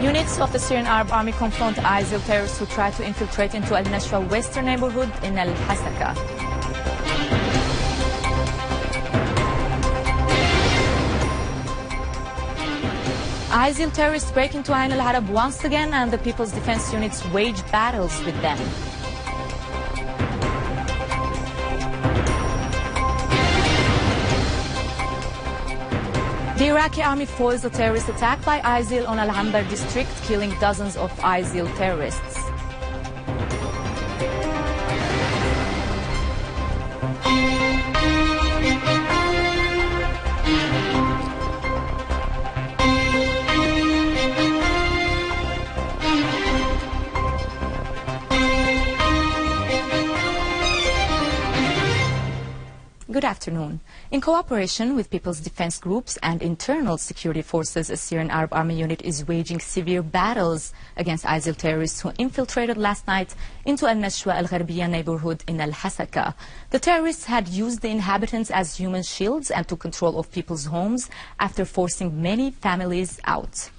Units of the Syrian Arab Army confront ISIL terrorists who try to infiltrate into al-Nusra western neighborhood in al-Hasaka. ISIL terrorists break into Ain al-Arab once again, and the People's Defense Units wage battles with them. The Iraqi army foils a terrorist attack by ISIL on Al-Anbar district, killing dozens of ISIL terrorists. Good afternoon. In cooperation with People's Defense Groups and internal security forces, a Syrian Arab Army unit is waging severe battles against ISIL terrorists who infiltrated last night into al-Nusra al-Gharbiya neighborhood in al-Hasaka. The terrorists had used the inhabitants as human shields and took control of people's homes after forcing many families out.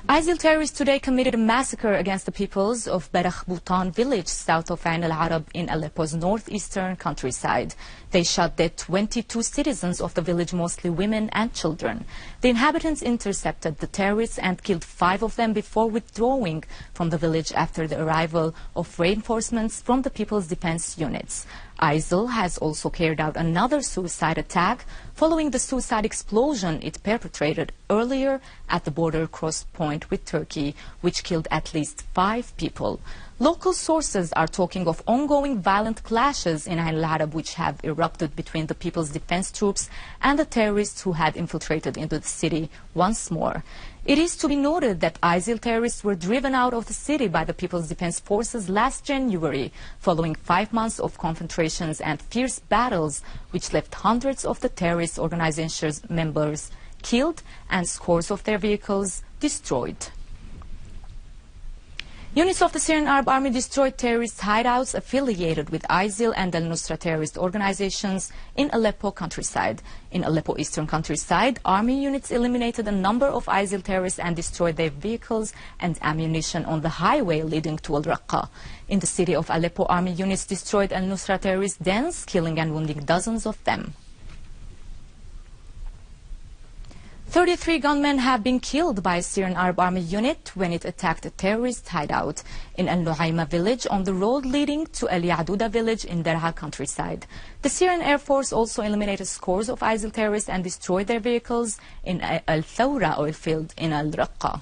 ISIL terrorists today committed a massacre against the peoples of Barakh Boutan village south of Ain al-Arab in Aleppo's northeastern countryside. They shot dead 22 citizens of the village, mostly women and children. The inhabitants intercepted the terrorists and killed 5 of them before withdrawing from the village after the arrival of reinforcements from the People's Defense Units. ISIL has also carried out another suicide attack following the suicide explosion it perpetrated earlier at the border cross point with Turkey, which killed at least 5 people. Local sources are talking of ongoing violent clashes in Ain al-Arab, which have erupted between the People's Defense Troops and the terrorists who had infiltrated into the city once more. It is to be noted that ISIL terrorists were driven out of the city by the People's Defense Forces last January, following 5 months of confrontations and fierce battles, which left hundreds of the terrorist organization's members killed and scores of their vehicles destroyed. Units of the Syrian Arab Army destroyed terrorist hideouts affiliated with ISIL and al-Nusra terrorist organizations in Aleppo countryside. In Aleppo eastern countryside, army units eliminated a number of ISIL terrorists and destroyed their vehicles and ammunition on the highway leading to Al-Raqqa. In the city of Aleppo, army units destroyed al-Nusra terrorist dens, killing and wounding dozens of them. 33 gunmen have been killed by a Syrian Arab Army unit when it attacked a terrorist hideout in Al-Nu'ayma village on the road leading to Al-Ya'duda village in Darha countryside. The Syrian Air Force also eliminated scores of ISIL terrorists and destroyed their vehicles in Al-Thawra oil field in Al-Raqqa.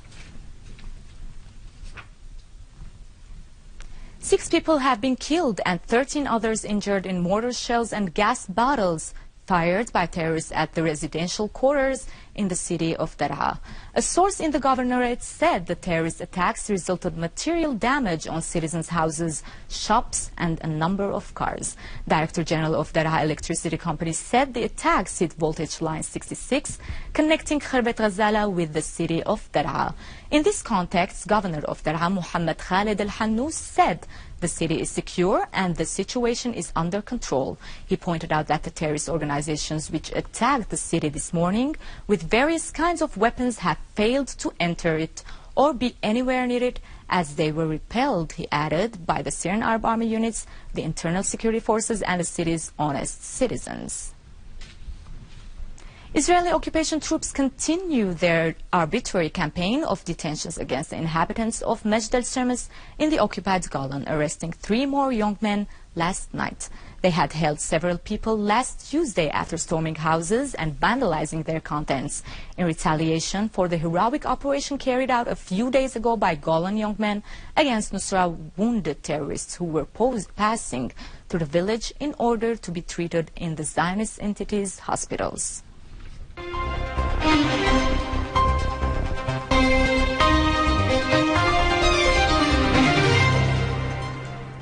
6 people have been killed and 13 others injured in mortar shells and gas bottles fired by terrorists at the residential quarters in the city of Darha. A source in the governorate said the terrorist attacks resulted material damage on citizens' houses, shops, and a number of cars. Director General of Darha Electricity Company said the attacks hit voltage line 66, connecting Kharbet Ghazala with the city of Darha. In this context, Governor of Darha, Mohammed Khaled al-Hannous, said the city is secure and the situation is under control. He pointed out that the terrorist organizations which attacked the city this morning with various kinds of weapons have failed to enter it or be anywhere near it, as they were repelled, he added, by the Syrian Arab Army units, the internal security forces, and the city's honest citizens. Israeli occupation troops continue their arbitrary campaign of detentions against the inhabitants of Majd al-Shemesh in the occupied Golan, arresting 3 more young men last night. They had held several people last Tuesday after storming houses and vandalizing their contents. In retaliation for the heroic operation carried out a few days ago by Golan young men against Nusra wounded terrorists who were passing through the village in order to be treated in the Zionist entity's hospitals.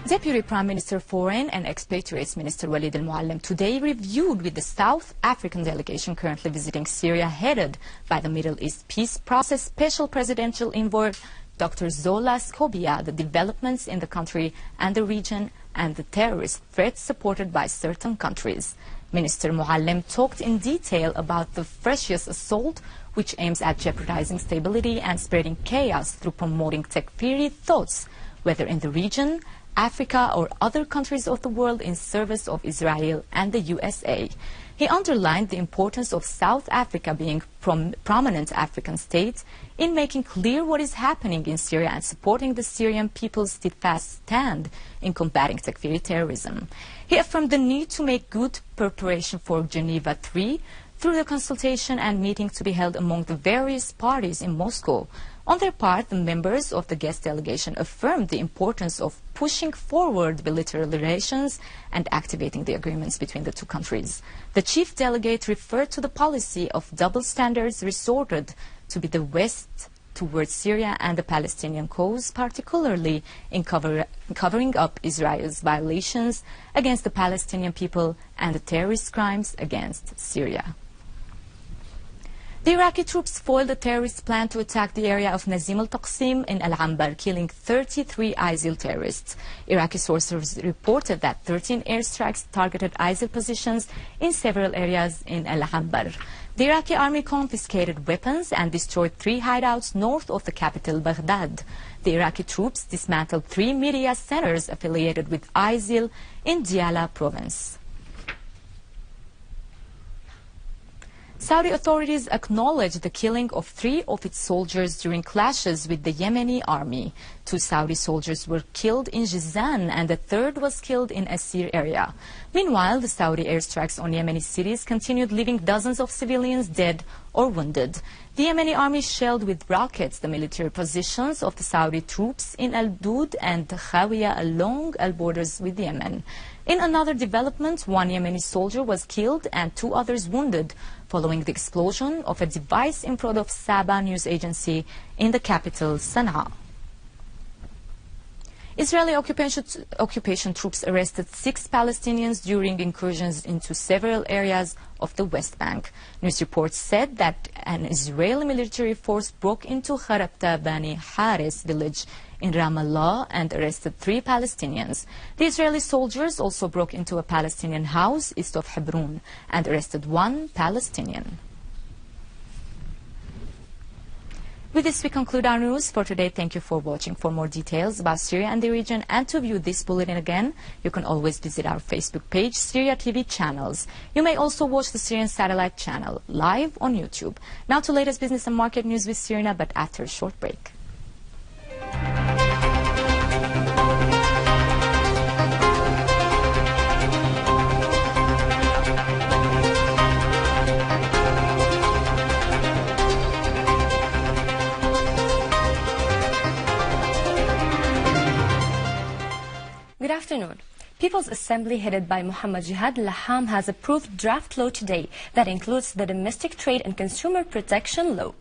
Deputy Prime Minister Foreign and Ex-Patriots Minister Walid al-Muallim today reviewed with the South African delegation currently visiting Syria, headed by the Middle East Peace Process Special Presidential Envoy Dr. Zola Skobia, the developments in the country and the region and the terrorist threats supported by certain countries. Minister Muallim talked in detail about the ferocious assault which aims at jeopardizing stability and spreading chaos through promoting Takfiri thoughts, whether in the region, Africa or other countries of the world in service of Israel and the USA. He underlined the importance of South Africa being prominent African state in making clear what is happening in Syria and supporting the Syrian people's steadfast stand in combating Takfiri terrorism. He affirmed the need to make good preparation for Geneva III through the consultation and meeting to be held among the various parties in Moscow. On their part, the members of the guest delegation affirmed the importance of pushing forward bilateral relations and activating the agreements between the two countries. The chief delegate referred to the policy of double standards resorted to by the West towards Syria and the Palestinian cause, particularly in covering up Israel's violations against the Palestinian people and the terrorist crimes against Syria. The Iraqi troops foiled a terrorist plan to attack the area of Nazim al-Taqsim in Al-Anbar, killing 33 ISIL terrorists. Iraqi sources reported that 13 airstrikes targeted ISIL positions in several areas in Al-Anbar. The Iraqi army confiscated weapons and destroyed 3 hideouts north of the capital, Baghdad. The Iraqi troops dismantled 3 media centers affiliated with ISIL in Diyala province. Saudi authorities acknowledged the killing of 3 of its soldiers during clashes with the Yemeni army. 2 Saudi soldiers were killed in Jizan and the 3rd was killed in Asir area. Meanwhile, the Saudi airstrikes on Yemeni cities continued, leaving dozens of civilians dead or wounded. The Yemeni army shelled with rockets the military positions of the Saudi troops in Al-Dud and Khawiya along al borders with Yemen. In another development, 1 Yemeni soldier was killed and 2 others wounded following the explosion of a device in front of Saba news agency in the capital, Sana'a. Israeli occupation troops arrested 6 Palestinians during incursions into several areas of the West Bank. News reports said that an Israeli military force broke into Kharabta Bani Haris village in Ramallah and arrested 3 Palestinians. The Israeli soldiers also broke into a Palestinian house east of Hebron and arrested 1 Palestinian. With this, we conclude our news for today. Thank you for watching. For more details about Syria and the region and to view this bulletin again, you can always visit our Facebook page, Syria TV channels. You may also watch the Syrian satellite channel live on YouTube. Now to latest business and market news with Syria, but after a short break. Good afternoon. People's Assembly headed by Muhammad Jihad Laham has approved draft law today that includes the Domestic Trade and Consumer Protection Law.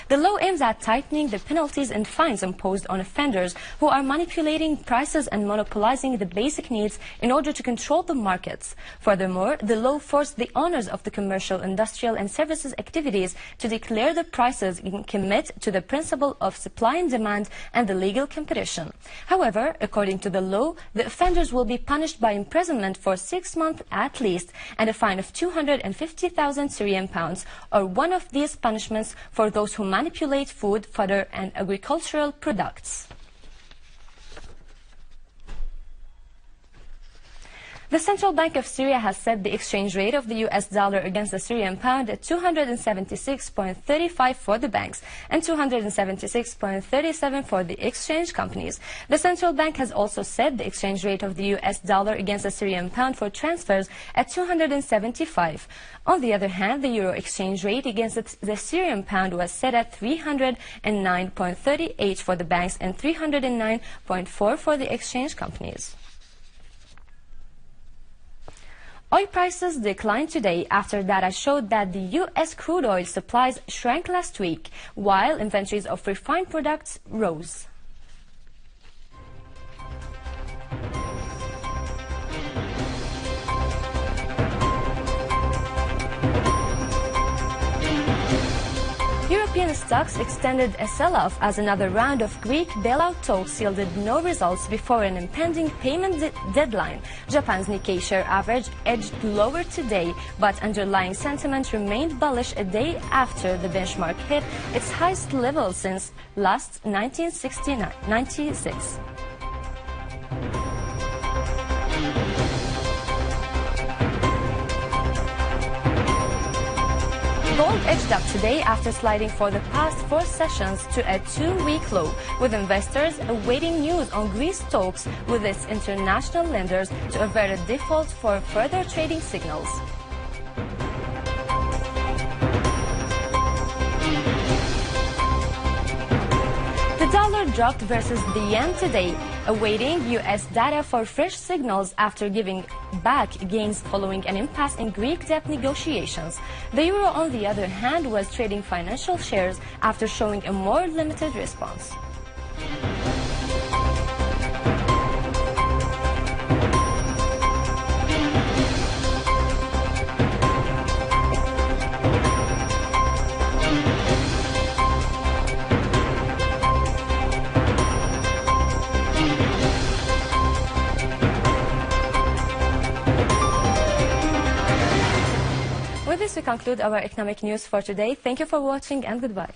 The law aims at tightening the penalties and fines imposed on offenders who are manipulating prices and monopolizing the basic needs in order to control the markets. Furthermore, the law forced the owners of the commercial, industrial and services activities to declare the prices and commit to the principle of supply and demand and the legal competition. However, according to the law, the offenders will be punished by imprisonment for 6 months at least and a fine of 250,000 Syrian pounds, or one of these punishments for those who manipulate food, fodder and agricultural products. The Central Bank of Syria has set the exchange rate of the US dollar against the Syrian pound at 276.35 for the banks and 276.37 for the exchange companies. The Central Bank has also set the exchange rate of the US dollar against the Syrian pound for transfers at 275. On the other hand, the euro exchange rate against the Syrian pound was set at 309.38 for the banks and 309.4 for the exchange companies. Oil prices declined today after data showed that the U.S. crude oil supplies shrank last week, while inventories of refined products rose. European stocks extended a sell-off as another round of Greek bailout talks yielded no results before an impending payment deadline. Japan's Nikkei share average edged lower today, but underlying sentiment remained bullish a day after the benchmark hit its highest level since last 1996. Gold edged up today after sliding for the past 4 sessions to a 2-week low, with investors awaiting news on Greece talks with its international lenders to avert a default for further trading signals. The dollar dropped versus the yen today, awaiting U.S. data for fresh signals after giving back gains following an impasse in Greek debt negotiations. The euro, on the other hand, was trading financial shares after showing a more limited response. With this, we conclude our economic news for today. Thank you for watching and goodbye.